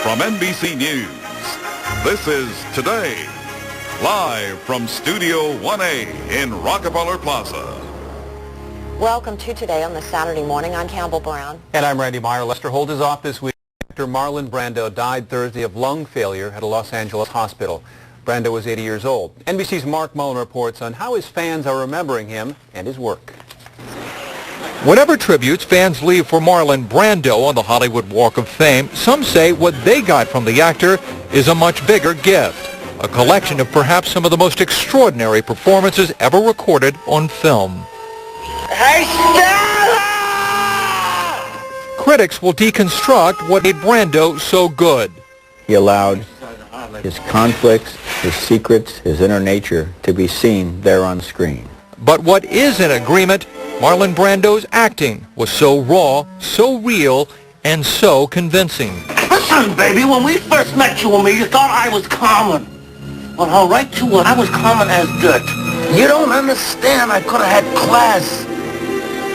from NBC News, this is Today, live from Studio 1A in Rockefeller Plaza. Welcome to Today on this Saturday morning. I'm Campbell Brown. And I'm Randy Meyer. Lester Holt is off this week. Actor Marlon Brando died Thursday of lung failure at a Los Angeles hospital. Brando was 80 years old. NBC's Mark Mullen reports on how his fans are remembering him and his work. Whatever tributes fans leave for Marlon Brando on the Hollywood Walk of Fame, some say what they got from the actor is a much bigger gift, a collection of perhaps some of the most extraordinary performances ever recorded on film. Hey, Stella! Critics will deconstruct what made Brando so good. He allowed his conflicts, his secrets, his inner nature to be seen there on screen. But what is in agreement, Marlon Brando's acting was so raw, so real, and so convincing. Listen, baby, when we first met you and me, you thought I was common. Well, I'll write to you, I was common as dirt. You don't understand. I could have had class.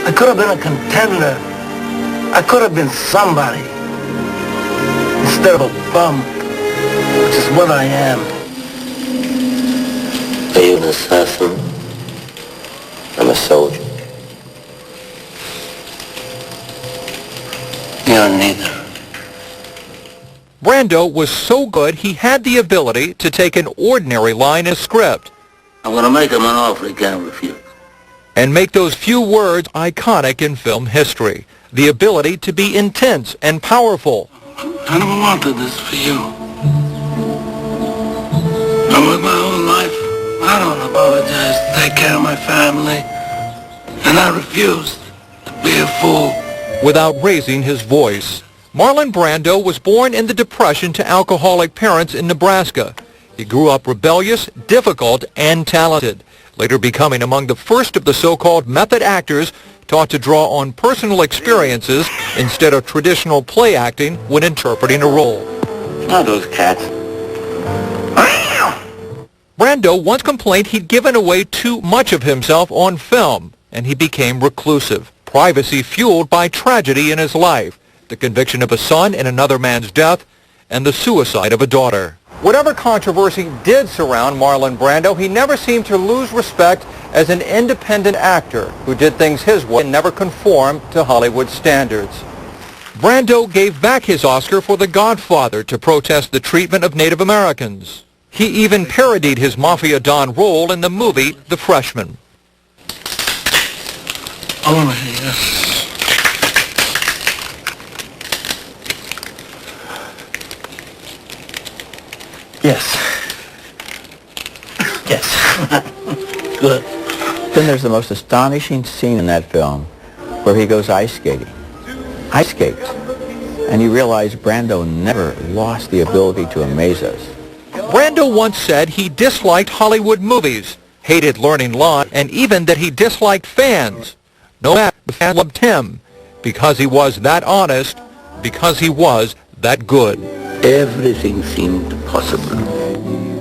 I could have been a contender. I could have been somebody. Instead of a bum, which is what I am. Are you an assassin? I'm a soldier. You're neither. Brando was so good he had the ability to take an ordinary line in a script I'm going to make him an offer he can't refuse. and make those few words iconic in film history. The ability to be intense and powerful. I never wanted this for you. I worked my whole life. I don't apologize to take care of my family. And I refused to be a fool. Without raising his voice. Marlon Brando was born in the Depression to alcoholic parents in Nebraska. He grew up rebellious, difficult, and talented, later becoming among the first of the so-called method actors taught to draw on personal experiences instead of traditional play acting when interpreting a role. Not those cats. Brando once complained he'd given away too much of himself on film, and he became reclusive. Privacy fueled by tragedy in his life, the conviction of a son in another man's death, and the suicide of a daughter. Whatever controversy did surround Marlon Brando, he never seemed to lose respect as an independent actor who did things his way and never conformed to Hollywood standards. Brando gave back his Oscar for The Godfather to protest the treatment of Native Americans. He even parodied his Mafia Don role in the movie The Freshman. I want to hear this. Yes. Yes. Good. Then there's the most astonishing scene in that film where he goes ice skating. Ice skates. And you realize Brando never lost the ability to amaze us. Brando once said he disliked Hollywood movies, hated learning lines, and even that he disliked fans. No matter, the fans loved him because he was that honest, because he was that good. Everything seemed possible.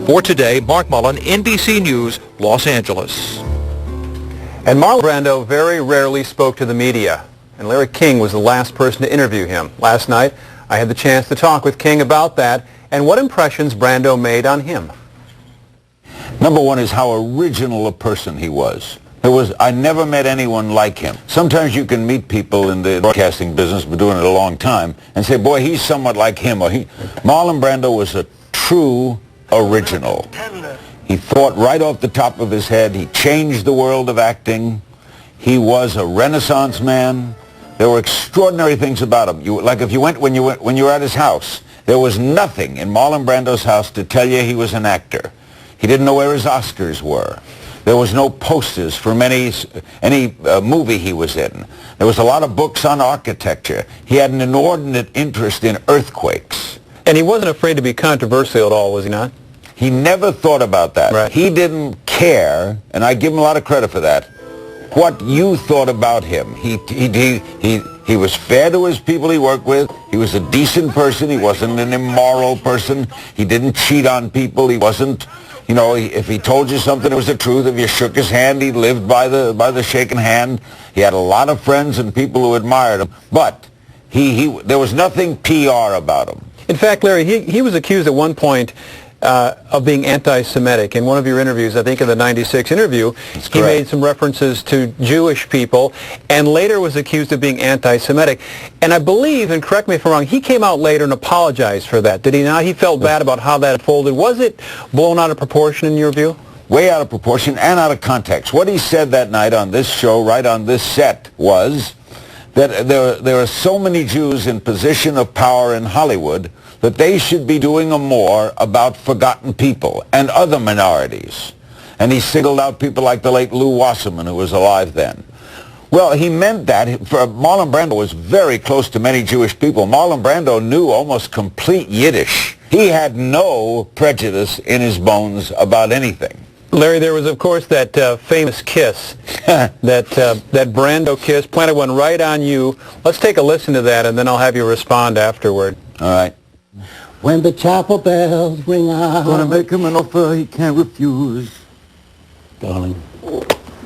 For Today, Mark Mullen, NBC News, Los Angeles. And Marlon Brando very rarely spoke to the media, and Larry King was the last person to interview him. Last night, I had the chance to talk with King about that and what impressions Brando made on him. Number one is how original a person he was. I never met anyone like him. Sometimes you can meet people in the broadcasting business, been doing it a long time, and say, boy, he's somewhat like him. Marlon Brando was a true original. He thought right off the top of his head. He changed the world of acting. He was a Renaissance man. There were extraordinary things about him. Like if you went when you were at his house, there was nothing in Marlon Brando's house to tell you he was an actor. He didn't know where his Oscars were. There was no posters from any movie he was in. There was a lot of books on architecture. He had an inordinate interest in earthquakes. And he wasn't afraid to be controversial at all, was he not? He never thought about that. Right. He didn't care, and I give him a lot of credit for that, what you thought about him. He was fair to his people he worked with. He was a decent person. He wasn't an immoral person. He didn't cheat on people. He wasn't... You know, if he told you something, it was the truth. If you shook his hand, he lived by the shaking hand. He had a lot of friends and people who admired him. But there was nothing PR about him. In fact, Larry, he was accused at one point of being anti-Semitic. In one of your interviews, I think in the '96 interview, he made some references to Jewish people and later was accused of being anti-Semitic. And I believe, and correct me if I'm wrong, he came out later and apologized for that. Did he not? He felt bad about how that unfolded. Was it blown out of proportion in your view? Way out of proportion and out of context. What he said that night on this show, right on this set, was that there are so many Jews in position of power in Hollywood that they should be doing more about forgotten people and other minorities. And he singled out people like the late Lew Wasserman, who was alive then. Well, he meant that. Marlon Brando was very close to many Jewish people. Marlon Brando knew almost complete Yiddish. He had no prejudice in his bones about anything. Larry, there was, of course, that famous kiss, that Brando kiss, planted one right on you. Let's take a listen to that, and then I'll have you respond afterward. All right. When the chapel bells ring out. Gonna make him an offer he can't refuse. Darling,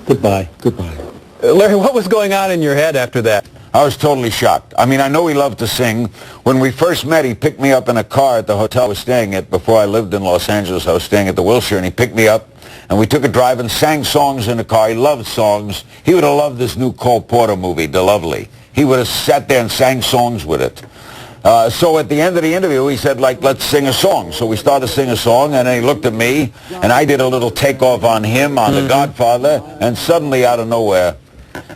goodbye. Goodbye. Larry, what was going on in your head after that? I was totally shocked. I mean, I know he loved to sing. When we first met, he picked me up in a car at the hotel I was staying at. Before I lived in Los Angeles, I was staying at the Wilshire, and he picked me up, and we took a drive and sang songs in the car. He loved songs. He would have loved this new Cole Porter movie, The Lovely. He would have sat there and sang songs with it. So at the end of the interview, he said, let's sing a song. So we started to sing a song, and then he looked at me, and I did a little takeoff on him, on The Godfather, and suddenly, out of nowhere,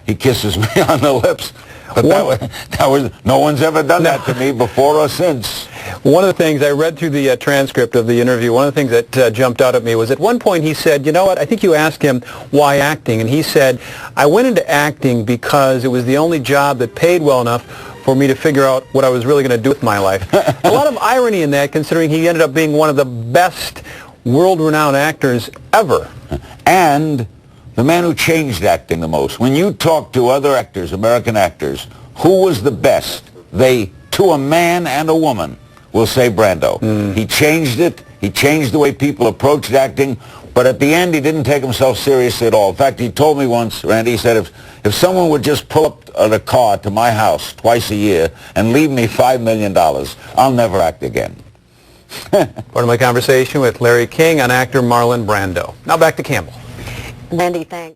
he kisses me on the lips. But that was no one's ever done that to me before or since. One of the things, I read through the transcript of the interview, one of the things that jumped out at me was at one point he said, you know what, I think you asked him why acting, and he said, I went into acting because it was the only job that paid well enough for me to figure out what I was really going to do with my life. A lot of irony in that, considering he ended up being one of the best world-renowned actors ever. And the man who changed acting the most. When you talk to other actors, American actors, who was the best? They, to a man and a woman, will say Brando. He changed it. He changed the way people approached acting. But at the end, he didn't take himself seriously at all. In fact, he told me once, Randy, he said, if someone would just pull up a car to my house twice a year and leave me $5 million, I'll never act again. Part of my conversation with Larry King on actor Marlon Brando. Now back to Campbell. Randy, thanks.